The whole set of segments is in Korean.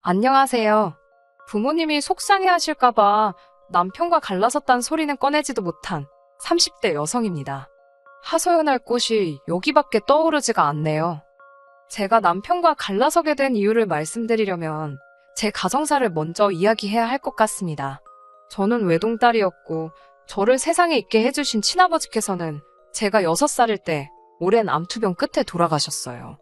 안녕하세요. 부모님이 속상해하실까봐 남편과 갈라섰단 소리는 꺼내지도 못한 30대 여성입니다. 하소연할 곳이 여기밖에 떠오르지가 않네요. 제가 남편과 갈라서게 된 이유를 말씀드리려면 제 가정사를 먼저 이야기해야 할 것 같습니다. 저는 외동딸이었고 저를 세상에 있게 해주신 친아버지께서는 제가 6살일 때 오랜 암투병 끝에 돌아가셨어요.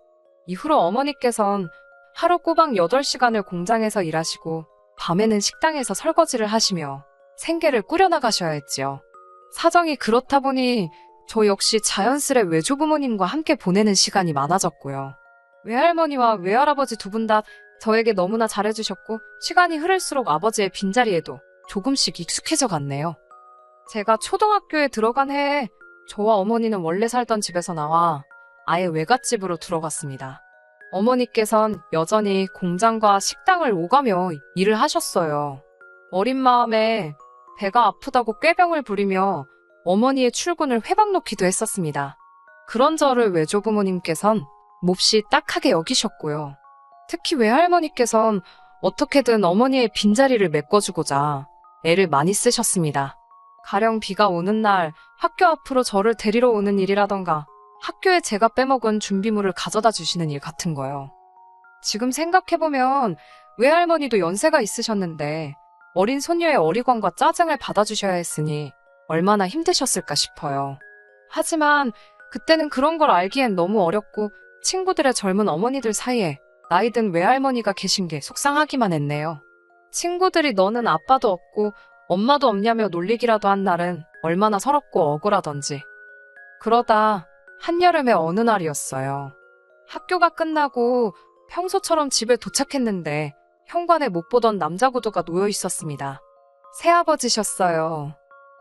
이후로 어머니께선 하루 꼬박 8시간을 공장에서 일하시고 밤에는 식당에서 설거지를 하시며 생계를 꾸려나가셔야 했지요. 사정이 그렇다 보니 저 역시 자연스레 외조부모님과 함께 보내는 시간이 많아졌고요. 외할머니와 외할아버지 두 분 다 저에게 너무나 잘해주셨고 시간이 흐를수록 아버지의 빈자리에도 조금씩 익숙해져 갔네요. 제가 초등학교에 들어간 해에 저와 어머니는 원래 살던 집에서 나와 아예 외갓집으로 들어갔습니다. 어머니께선 여전히 공장과 식당을 오가며 일을 하셨어요. 어린 마음에 배가 아프다고 꾀병을 부리며 어머니의 출근을 회박놓기도 했었습니다. 그런 저를 외조부모님께선 몹시 딱하게 여기셨고요. 특히 외할머니께선 어떻게든 어머니의 빈자리를 메꿔주고자 애를 많이 쓰셨습니다. 가령 비가 오는 날 학교 앞으로 저를 데리러 오는 일이라던가 학교에 제가 빼먹은 준비물을 가져다 주시는 일 같은 거요. 지금 생각해보면 외할머니도 연세가 있으셨는데 어린 소녀의 어리광과 짜증을 받아주셔야 했으니 얼마나 힘드셨을까 싶어요. 하지만 그때는 그런 걸 알기엔 너무 어렸고 친구들의 젊은 어머니들 사이에 나이든 외할머니가 계신 게 속상하기만 했네요. 친구들이 너는 아빠도 없고 엄마도 없냐며 놀리기라도 한 날은 얼마나 서럽고 억울하던지. 그러다 한여름의 어느 날이었어요. 학교가 끝나고 평소처럼 집에 도착했는데 현관에 못 보던 남자 구두가 놓여 있었습니다. 새아버지셨어요.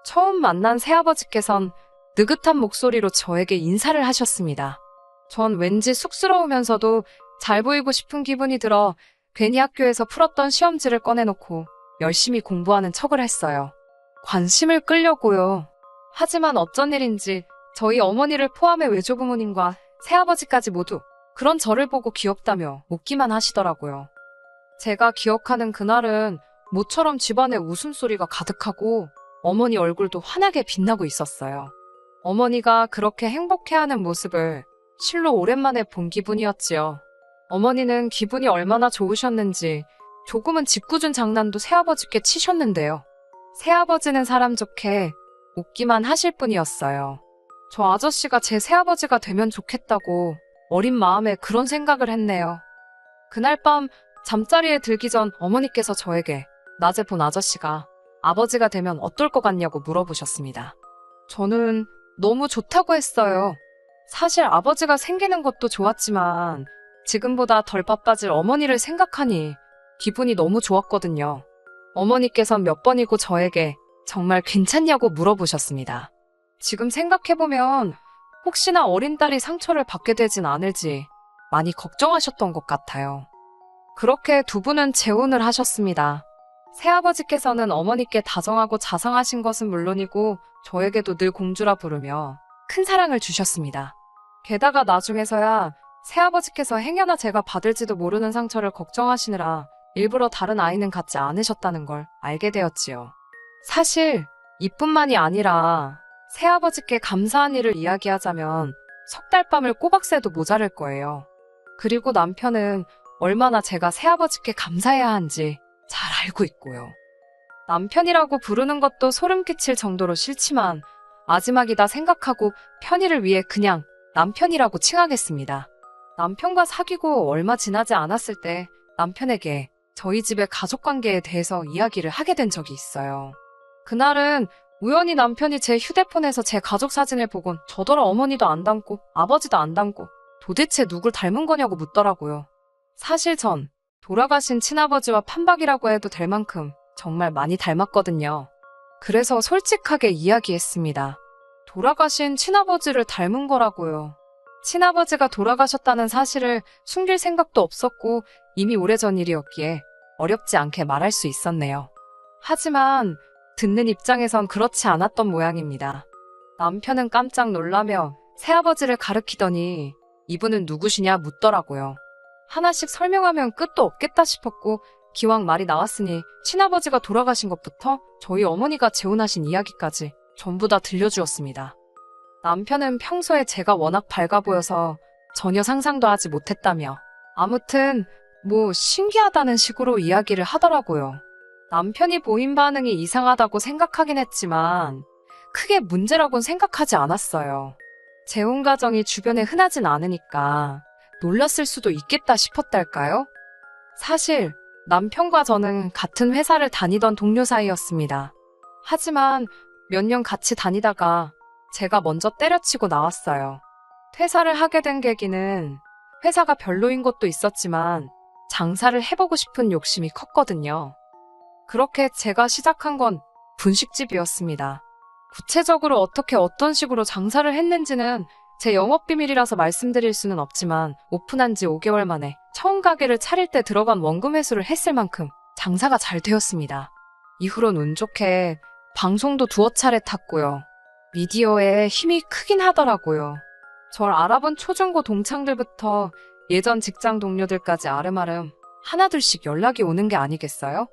처음 만난 새아버지께선 느긋한 목소리로 저에게 인사를 하셨습니다. 전 왠지 쑥스러우면서도 잘 보이고 싶은 기분이 들어 괜히 학교에서 풀었던 시험지를 꺼내놓고 열심히 공부하는 척을 했어요. 관심을 끌려고요. 하지만 어쩐 일인지 저희 어머니를 포함해 외조부모님과 새아버지까지 모두 그런 저를 보고 귀엽다며 웃기만 하시더라고요. 제가 기억하는 그날은 모처럼 집안에 웃음소리가 가득하고 어머니 얼굴도 환하게 빛나고 있었어요. 어머니가 그렇게 행복해하는 모습을 실로 오랜만에 본 기분이었지요. 어머니는 기분이 얼마나 좋으셨는지 조금은 짓궂은 장난도 새아버지께 치셨는데요. 새아버지는 사람 좋게 웃기만 하실 뿐이었어요. 저 아저씨가 제 새아버지가 되면 좋겠다고 어린 마음에 그런 생각을 했네요. 그날 밤 잠자리에 들기 전 어머니께서 저에게 낮에 본 아저씨가 아버지가 되면 어떨 것 같냐고 물어보셨습니다. 저는 너무 좋다고 했어요. 사실 아버지가 생기는 것도 좋았지만 지금보다 덜 바빠질 어머니를 생각하니 기분이 너무 좋았거든요. 어머니께선 몇 번이고 저에게 정말 괜찮냐고 물어보셨습니다. 지금 생각해보면 혹시나 어린 딸이 상처를 받게 되진 않을지 많이 걱정하셨던 것 같아요. 그렇게 두 분은 재혼을 하셨습니다. 새아버지께서는 어머니께 다정하고 자상하신 것은 물론이고 저에게도 늘 공주라 부르며 큰 사랑을 주셨습니다. 게다가 나중에서야 새아버지께서 행여나 제가 받을지도 모르는 상처를 걱정하시느라 일부러 다른 아이는 갖지 않으셨다는 걸 알게 되었지요. 사실 이뿐만이 아니라 새아버지께 감사한 일을 이야기하자면 석 달 밤을 꼬박 새도 모자랄 거예요. 그리고 남편은 얼마나 제가 새아버지께 감사해야 한지 잘 알고 있고요. 남편이라고 부르는 것도 소름 끼칠 정도로 싫지만 마지막이다 생각하고 편의를 위해 그냥 남편이라고 칭하겠습니다. 남편과 사귀고 얼마 지나지 않았을 때 남편에게 저희 집의 가족관계에 대해서 이야기를 하게 된 적이 있어요. 그날은 우연히 남편이 제 휴대폰에서 제 가족 사진을 보곤 저더러 어머니도 안 닮고 아버지도 안 닮고 도대체 누굴 닮은 거냐고 묻더라고요. 사실 전 돌아가신 친아버지와 판박이라고 해도 될 만큼 정말 많이 닮았거든요. 그래서 솔직하게 이야기했습니다. 돌아가신 친아버지를 닮은 거라고요. 친아버지가 돌아가셨다는 사실을 숨길 생각도 없었고 이미 오래전 일이었기에 어렵지 않게 말할 수 있었네요. 하지만 듣는 입장에선 그렇지 않았던 모양입니다. 남편은 깜짝 놀라며 새아버지를 가리키더니 이분은 누구시냐 묻더라고요. 하나씩 설명하면 끝도 없겠다 싶었고 기왕 말이 나왔으니 친아버지가 돌아가신 것부터 저희 어머니가 재혼하신 이야기까지 전부 다 들려주었습니다. 남편은 평소에 제가 워낙 밝아 보여서 전혀 상상도 하지 못했다며 아무튼 뭐 신기하다는 식으로 이야기를 하더라고요. 남편이 보인 반응이 이상하다고 생각하긴 했지만 크게 문제라고는 생각하지 않았어요. 재혼 가정이 주변에 흔하진 않으니까 놀랐을 수도 있겠다 싶었달까요? 사실 남편과 저는 같은 회사를 다니던 동료 사이였습니다. 하지만 몇 년 같이 다니다가 제가 먼저 때려치고 나왔어요. 퇴사를 하게 된 계기는 회사가 별로인 것도 있었지만 장사를 해보고 싶은 욕심이 컸거든요. 그렇게 제가 시작한 건 분식집이었습니다. 구체적으로 어떻게 어떤 식으로 장사를 했는지는 제 영업비밀이라서 말씀드릴 수는 없지만 오픈한 지 5개월 만에 처음 가게를 차릴 때 들어간 원금 회수를 했을 만큼 장사가 잘 되었습니다. 이후론 운 좋게 방송도 두어 차례 탔고요. 미디어에 힘이 크긴 하더라고요. 절 알아본 초중고 동창들부터 예전 직장 동료들까지 아름아름 하나둘씩 연락이 오는 게 아니겠어요?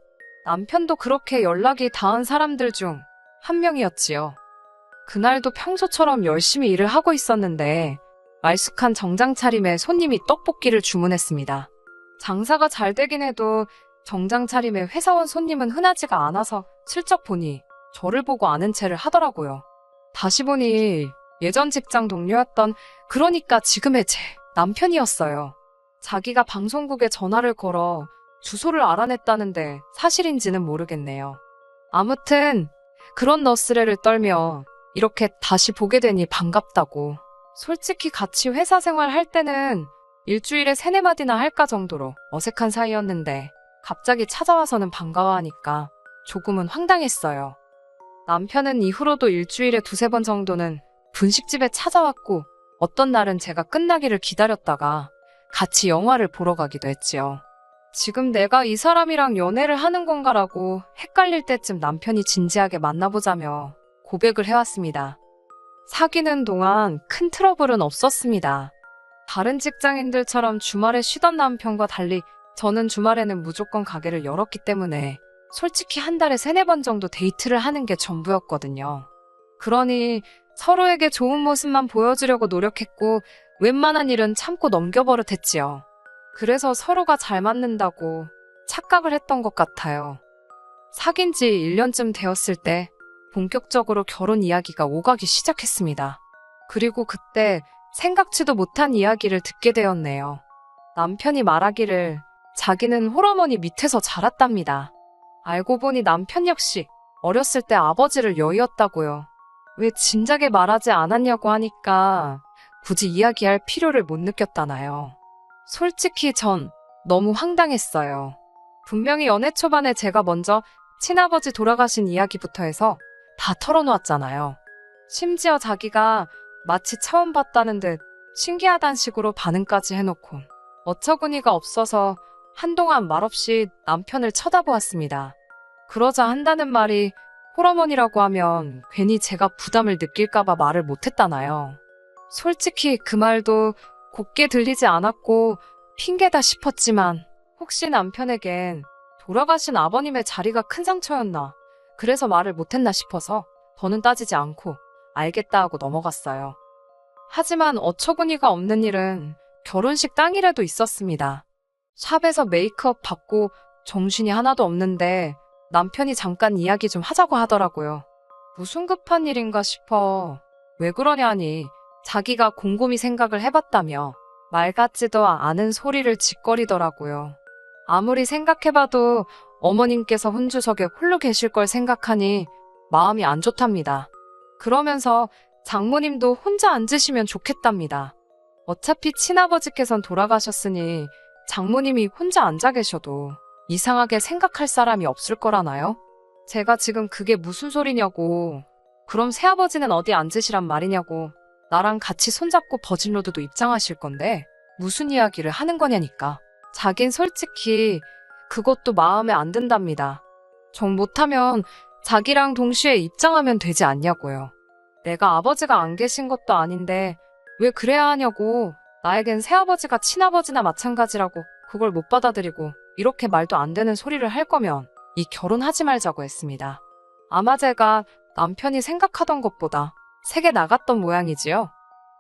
남편도 그렇게 연락이 닿은 사람들 중 한 명이었지요. 그날도 평소처럼 열심히 일을 하고 있었는데 말쑥한 정장 차림에 손님이 떡볶이를 주문했습니다. 장사가 잘 되긴 해도 정장 차림에 회사원 손님은 흔하지가 않아서 슬쩍 보니 저를 보고 아는 체를 하더라고요. 다시 보니 예전 직장 동료였던, 그러니까 지금의 제 남편이었어요. 자기가 방송국에 전화를 걸어 주소를 알아냈다는데 사실인지는 모르겠네요. 아무튼 그런 너스레를 떨며 이렇게 다시 보게 되니 반갑다고. 솔직히 같이 회사 생활 할 때는 일주일에 3-4마디나 할까 정도로 어색한 사이였는데 갑자기 찾아와서는 반가워하니까 조금은 황당했어요. 남편은 이후로도 일주일에 2-3번 정도는 분식집에 찾아왔고 어떤 날은 제가 끝나기를 기다렸다가 같이 영화를 보러 가기도 했지요. 지금 내가 이 사람이랑 연애를 하는 건가라고 헷갈릴 때쯤 남편이 진지하게 만나보자며 고백을 해왔습니다. 사귀는 동안 큰 트러블은 없었습니다. 다른 직장인들처럼 주말에 쉬던 남편과 달리 저는 주말에는 무조건 가게를 열었기 때문에 솔직히 한 달에 3-4번 정도 데이트를 하는 게 전부였거든요. 그러니 서로에게 좋은 모습만 보여주려고 노력했고 웬만한 일은 참고 넘겨버릇했지요. 그래서 서로가 잘 맞는다고 착각을 했던 것 같아요. 사귄 지 1년쯤 되었을 때 본격적으로 결혼 이야기가 오가기 시작했습니다. 그리고 그때 생각지도 못한 이야기를 듣게 되었네요. 남편이 말하기를 자기는 홀어머니 밑에서 자랐답니다. 알고 보니 남편 역시 어렸을 때 아버지를 여의었다고요. 왜 진작에 말하지 않았냐고 하니까 굳이 이야기할 필요를 못 느꼈다나요. 솔직히 전 너무 황당했어요. 분명히 연애 초반에 제가 먼저 친아버지 돌아가신 이야기부터 해서 다 털어놓았잖아요. 심지어 자기가 마치 처음 봤다는 듯 신기하단 식으로 반응까지 해놓고 어처구니가 없어서 한동안 말없이 남편을 쳐다보았습니다. 그러자 한다는 말이 홀어머니라고 하면 괜히 제가 부담을 느낄까봐 말을 못했다나요. 솔직히 그 말도 곱게 들리지 않았고 핑계다 싶었지만 혹시 남편에겐 돌아가신 아버님의 자리가 큰 상처였나, 그래서 말을 못했나 싶어서 더는 따지지 않고 알겠다 하고 넘어갔어요. 하지만 어처구니가 없는 일은 결혼식 당일에도 있었습니다. 샵에서 메이크업 받고 정신이 하나도 없는데 남편이 잠깐 이야기 좀 하자고 하더라고요. 무슨 급한 일인가 싶어. 왜 그러냐니 자기가 곰곰이 생각을 해봤다며 말 같지도 않은 소리를 짓거리더라고요. 아무리 생각해봐도 어머님께서 혼주석에 홀로 계실 걸 생각하니 마음이 안 좋답니다. 그러면서 장모님도 혼자 앉으시면 좋겠답니다. 어차피 친아버지께선 돌아가셨으니 장모님이 혼자 앉아 계셔도 이상하게 생각할 사람이 없을 거라나요? 제가 지금 그게 무슨 소리냐고, 그럼 새아버지는 어디 앉으시란 말이냐고, 나랑 같이 손잡고 버진로드도 입장하실 건데 무슨 이야기를 하는 거냐니까. 자긴 솔직히 그것도 마음에 안 든답니다. 정 못하면 자기랑 동시에 입장하면 되지 않냐고요. 내가 아버지가 안 계신 것도 아닌데 왜 그래야 하냐고 나에겐 새아버지가 친아버지나 마찬가지라고 그걸 못 받아들이고 이렇게 말도 안 되는 소리를 할 거면 이 결혼하지 말자고 했습니다. 아마 제가 남편이 생각하던 것보다 세게 나갔던 모양이지요.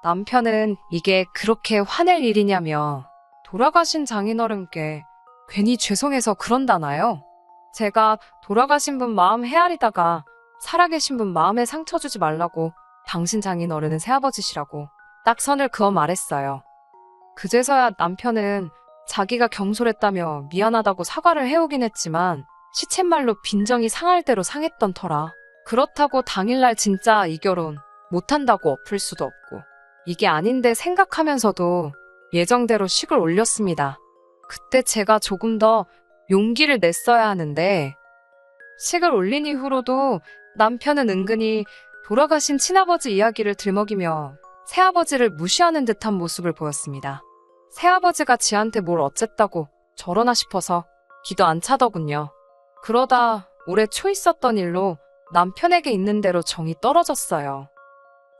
남편은 이게 그렇게 화낼 일이냐며 돌아가신 장인어른께 괜히 죄송해서 그런다나요? 제가 돌아가신 분 마음 헤아리다가 살아계신 분 마음에 상처 주지 말라고 당신 장인어른은 새아버지시라고 딱 선을 그어 말했어요. 그제서야 남편은 자기가 경솔했다며 미안하다고 사과를 해오긴 했지만 시쳇말로 빈정이 상할 대로 상했던 터라 그렇다고 당일날 진짜 이 결혼 못한다고 엎을 수도 없고 이게 아닌데 생각하면서도 예정대로 식을 올렸습니다. 그때 제가 조금 더 용기를 냈어야 하는데 식을 올린 이후로도 남편은 은근히 돌아가신 친아버지 이야기를 들먹이며 새아버지를 무시하는 듯한 모습을 보였습니다. 새아버지가 지한테 뭘 어쨌다고 저러나 싶어서 기도 안 차더군요. 그러다 올해 초 있었던 일로 남편에게 있는 대로 정이 떨어졌어요.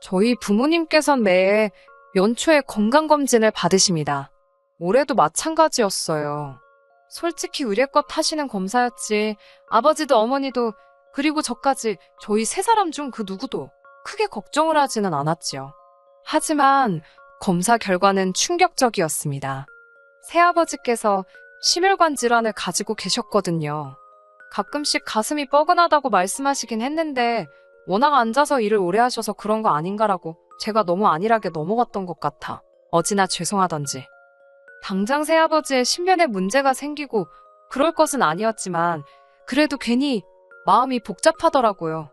저희 부모님께선 매해 연초에 건강검진을 받으십니다. 올해도 마찬가지였어요. 솔직히 의례껏 하시는 검사였지 아버지도 어머니도 그리고 저까지 저희 세 사람 중 그 누구도 크게 걱정을 하지는 않았지요. 하지만 검사 결과는 충격적이었습니다. 새아버지께서 심혈관 질환을 가지고 계셨거든요. 가끔씩 가슴이 뻐근하다고 말씀하시긴 했는데 워낙 앉아서 일을 오래 하셔서 그런 거 아닌가라고 제가 너무 안일하게 넘어갔던 것 같아 어찌나 죄송하던지. 당장 새아버지의 신변에 문제가 생기고 그럴 것은 아니었지만 그래도 괜히 마음이 복잡하더라고요.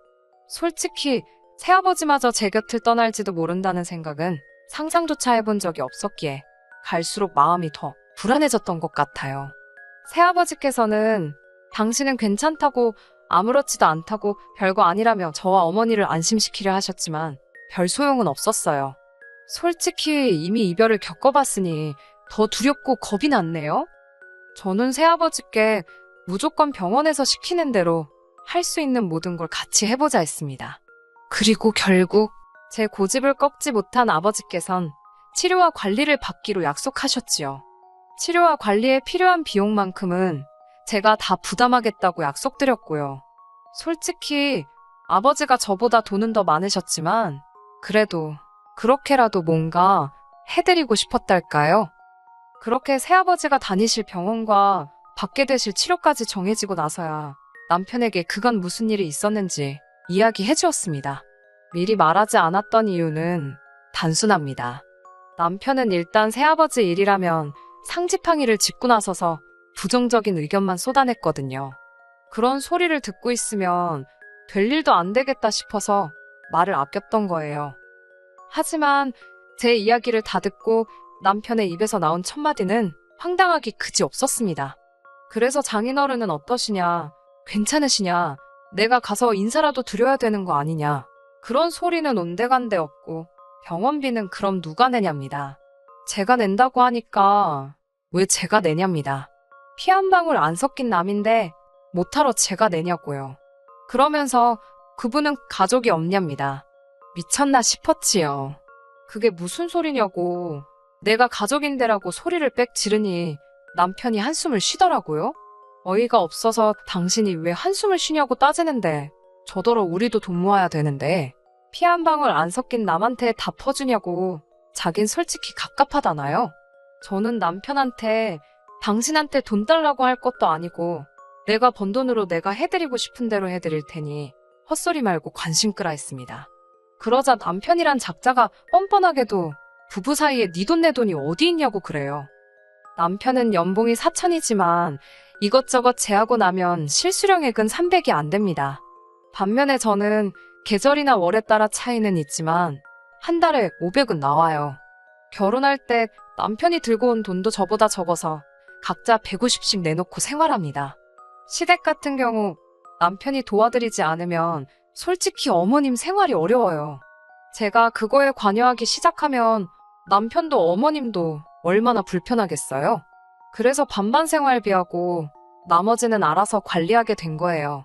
솔직히 새아버지마저 제 곁을 떠날지도 모른다는 생각은 상상조차 해본 적이 없었기에 갈수록 마음이 더 불안해졌던 것 같아요. 새아버지께서는 당신은 괜찮다고 아무렇지도 않다고 별거 아니라며 저와 어머니를 안심시키려 하셨지만 별 소용은 없었어요. 솔직히 이미 이별을 겪어봤으니 더 두렵고 겁이 났네요. 저는 새아버지께 무조건 병원에서 시키는 대로 할 수 있는 모든 걸 같이 해보자 했습니다. 그리고 결국 제 고집을 꺾지 못한 아버지께선 치료와 관리를 받기로 약속하셨지요. 치료와 관리에 필요한 비용만큼은 제가 다 부담하겠다고 약속드렸고요. 솔직히 아버지가 저보다 돈은 더 많으셨지만 그래도 그렇게라도 뭔가 해드리고 싶었달까요? 그렇게 새아버지가 다니실 병원과 받게 되실 치료까지 정해지고 나서야 남편에게 그간 무슨 일이 있었는지 이야기해 주었습니다. 미리 말하지 않았던 이유는 단순합니다. 남편은 일단 새아버지 일이라면 상지팡이를 짚고 나서서 부정적인 의견만 쏟아냈거든요. 그런 소리를 듣고 있으면 될 일도 안 되겠다 싶어서 말을 아꼈던 거예요. 하지만 제 이야기를 다 듣고 남편의 입에서 나온 첫마디는 황당하기 그지 없었습니다. 그래서 장인어른은 어떠시냐? 괜찮으시냐? 내가 가서 인사라도 드려야 되는 거 아니냐? 그런 소리는 온데간데 없고 병원비는 그럼 누가 내냐입니다. 제가 낸다고 하니까 왜 제가 내냐입니다. 피 한 방울 안 섞인 남인데 못하러 제가 내냐고요. 그러면서 그분은 가족이 없냐입니다. 미쳤나 싶었지요. 그게 무슨 소리냐고. 내가 가족인데라고 소리를 빽 지르니 남편이 한숨을 쉬더라고요. 어이가 없어서 당신이 왜 한숨을 쉬냐고 따지는데 저더러 우리도 돈 모아야 되는데 피 한 방울 안 섞인 남한테 다 퍼주냐고. 자긴 솔직히 갑갑하다나요. 저는 남편한테 당신한테 돈 달라고 할 것도 아니고 내가 번 돈으로 내가 해드리고 싶은 대로 해드릴 테니 헛소리 말고 관심 끄라 했습니다. 그러자 남편이란 작자가 뻔뻔하게도 부부 사이에 네 돈 내 돈이 어디 있냐고 그래요. 남편은 연봉이 4천이지만 이것저것 제하고 나면 실수령액은 300이 안 됩니다. 반면에 저는 계절이나 월에 따라 차이는 있지만 한 달에 500은 나와요. 결혼할 때 남편이 들고 온 돈도 저보다 적어서 각자 150씩 내놓고 생활합니다. 시댁 같은 경우 남편이 도와드리지 않으면 솔직히 어머님 생활이 어려워요. 제가 그거에 관여하기 시작하면 남편도 어머님도 얼마나 불편하겠어요. 그래서 반반 생활비하고 나머지는 알아서 관리하게 된 거예요.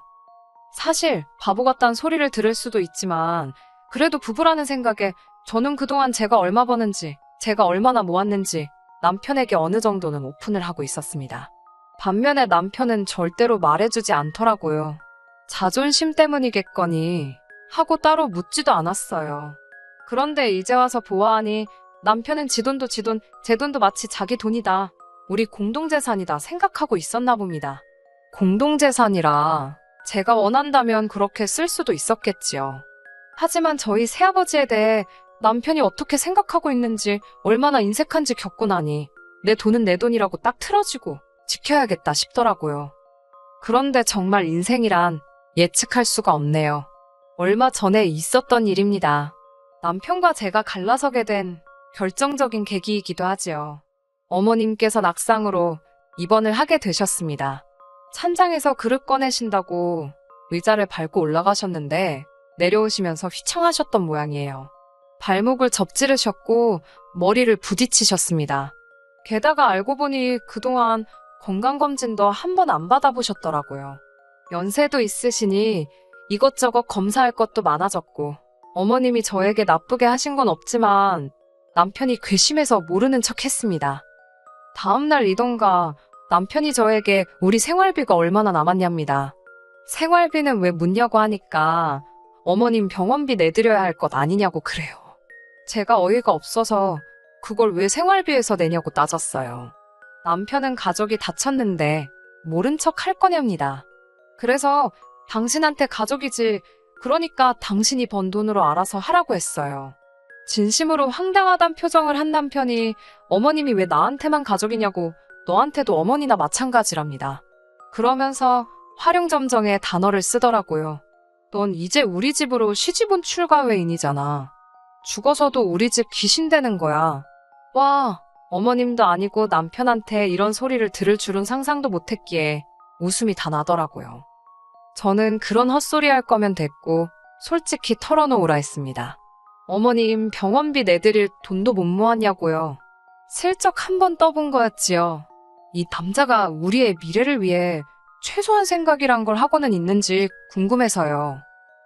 사실 바보 같다는 소리를 들을 수도 있지만 그래도 부부라는 생각에 저는 그동안 제가 얼마 버는지 제가 얼마나 모았는지 남편에게 어느 정도는 오픈을 하고 있었습니다. 반면에 남편은 절대로 말해주지 않더라고요. 자존심 때문이겠거니 하고 따로 묻지도 않았어요. 그런데 이제 와서 보아하니 남편은 지 돈도 지 돈, 제 돈도 마치 자기 돈이다. 우리 공동재산이다 생각하고 있었나 봅니다. 공동재산이라 제가 원한다면 그렇게 쓸 수도 있었겠지요. 하지만 저희 새아버지에 대해 남편이 어떻게 생각하고 있는지 얼마나 인색한지 겪고 나니 내 돈은 내 돈이라고 딱 틀어지고 지켜야겠다 싶더라고요. 그런데 정말 인생이란 예측할 수가 없네요. 얼마 전에 있었던 일입니다. 남편과 제가 갈라서게 된 결정적인 계기이기도 하지요. 어머님께서 낙상으로 입원을 하게 되셨습니다. 찬장에서 그릇 꺼내신다고 의자를 밟고 올라가셨는데 내려오시면서 휘청하셨던 모양이에요. 발목을 접지르셨고 머리를 부딪히셨습니다. 게다가 알고 보니 그동안 건강검진도 한 번 안 받아보셨더라고요. 연세도 있으시니 이것저것 검사할 것도 많아졌고 어머님이 저에게 나쁘게 하신 건 없지만 남편이 괘씸해서 모르는 척 했습니다. 다음날 이동가 남편이 저에게 우리 생활비가 얼마나 남았냐입니다. 생활비는 왜 묻냐고 하니까 어머님 병원비 내드려야 할 것 아니냐고 그래요. 제가 어이가 없어서 그걸 왜 생활비에서 내냐고 따졌어요. 남편은 가족이 다쳤는데 모른 척 할 거냐입니다. 그래서 당신한테 가족이지 그러니까 당신이 번 돈으로 알아서 하라고 했어요. 진심으로 황당하단 표정을 한 남편이 어머님이 왜 나한테만 가족이냐고 너한테도 어머니나 마찬가지랍니다. 그러면서 활용점정의 단어를 쓰더라고요. 넌 이제 우리 집으로 시집온 출가외인이잖아. 죽어서도 우리 집 귀신 되는 거야. 와, 어머님도 아니고 남편한테 이런 소리를 들을 줄은 상상도 못했기에 웃음이 다 나더라고요. 저는 그런 헛소리 할 거면 됐고 솔직히 털어놓으라 했습니다. 어머님 병원비 내드릴 돈도 못 모았냐고요. 슬쩍 한번 떠본 거였지요. 이 남자가 우리의 미래를 위해 최소한 생각이란 걸 하고는 있는지 궁금해서요.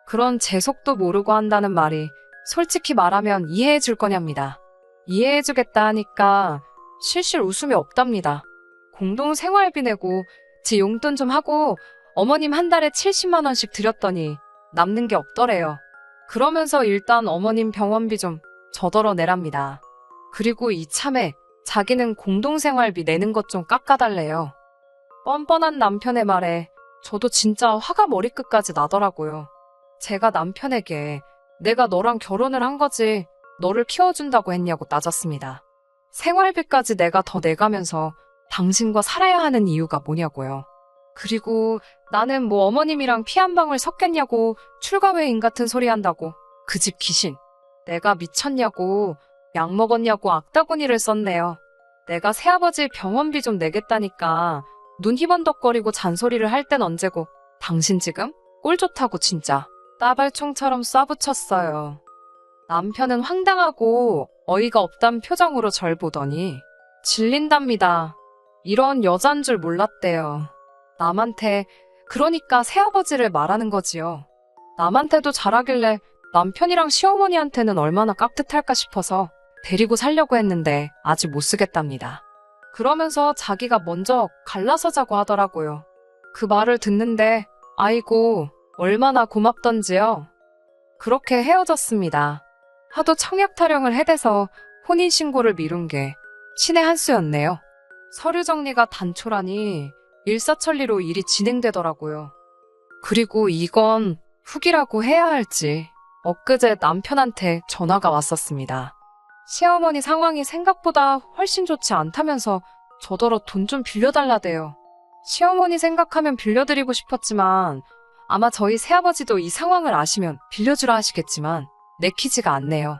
그런 재속도 모르고 한다는 말이 솔직히 말하면 이해해 줄 거냐입니다. 이해해 주겠다 하니까 실실 웃음이 없답니다. 공동 생활비 내고 지 용돈 좀 하고 어머님 한 달에 70만 원씩 드렸더니 남는 게 없더래요. 그러면서 일단 어머님 병원비 좀 저더러 내랍니다. 그리고 이참에 자기는 공동생활비 내는 것 좀 깎아달래요. 뻔뻔한 남편의 말에 저도 진짜 화가 머리끝까지 나더라고요. 제가 남편에게 내가 너랑 결혼을 한 거지 너를 키워준다고 했냐고 따졌습니다. 생활비까지 내가 더 내가면서 당신과 살아야 하는 이유가 뭐냐고요. 그리고 나는 뭐 어머님이랑 피 한 방울 섞겠냐고 출가외인 같은 소리 한다고 그 집 귀신. 내가 미쳤냐고 약 먹었냐고 악다구니를 썼네요. 내가 새아버지 병원비 좀 내겠다니까 눈 희번덕거리고 잔소리를 할 땐 언제고 당신 지금? 꼴 좋다고 진짜 따발총처럼 쏴붙였어요. 남편은 황당하고 어이가 없단 표정으로 절 보더니 질린답니다. 이런 여잔 줄 몰랐대요. 남한테 그러니까 새아버지를 말하는 거지요. 남한테도 잘하길래 남편이랑 시어머니한테는 얼마나 깍듯할까 싶어서 데리고 살려고 했는데 아직 못 쓰겠답니다. 그러면서 자기가 먼저 갈라서 자고 하더라고요. 그 말을 듣는데 아이고 얼마나 고맙던지요. 그렇게 헤어졌습니다. 하도 청약 타령을 해대서 혼인신고를 미룬 게 신의 한 수였네요. 서류 정리가 단촐하니 일사천리로 일이 진행되더라고요. 그리고 이건 후기라고 해야 할지 엊그제 남편한테 전화가 왔었습니다. 시어머니 상황이 생각보다 훨씬 좋지 않다면서 저더러 돈 좀 빌려달라대요. 시어머니 생각하면 빌려드리고 싶었지만 아마 저희 새아버지도 이 상황을 아시면 빌려주라 하시겠지만 내키지가 않네요.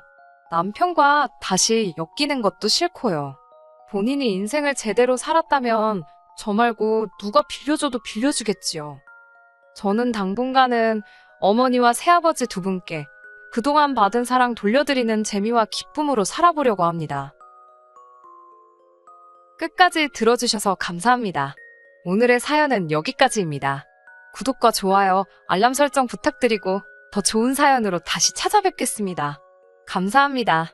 남편과 다시 엮이는 것도 싫고요. 본인이 인생을 제대로 살았다면 저 말고 누가 빌려줘도 빌려주겠지요. 저는 당분간은 어머니와 새아버지 두 분께 그동안 받은 사랑 돌려드리는 재미와 기쁨으로 살아보려고 합니다. 끝까지 들어주셔서 감사합니다. 오늘의 사연은 여기까지입니다. 구독과 좋아요, 알람 설정 부탁드리고 더 좋은 사연으로 다시 찾아뵙겠습니다. 감사합니다.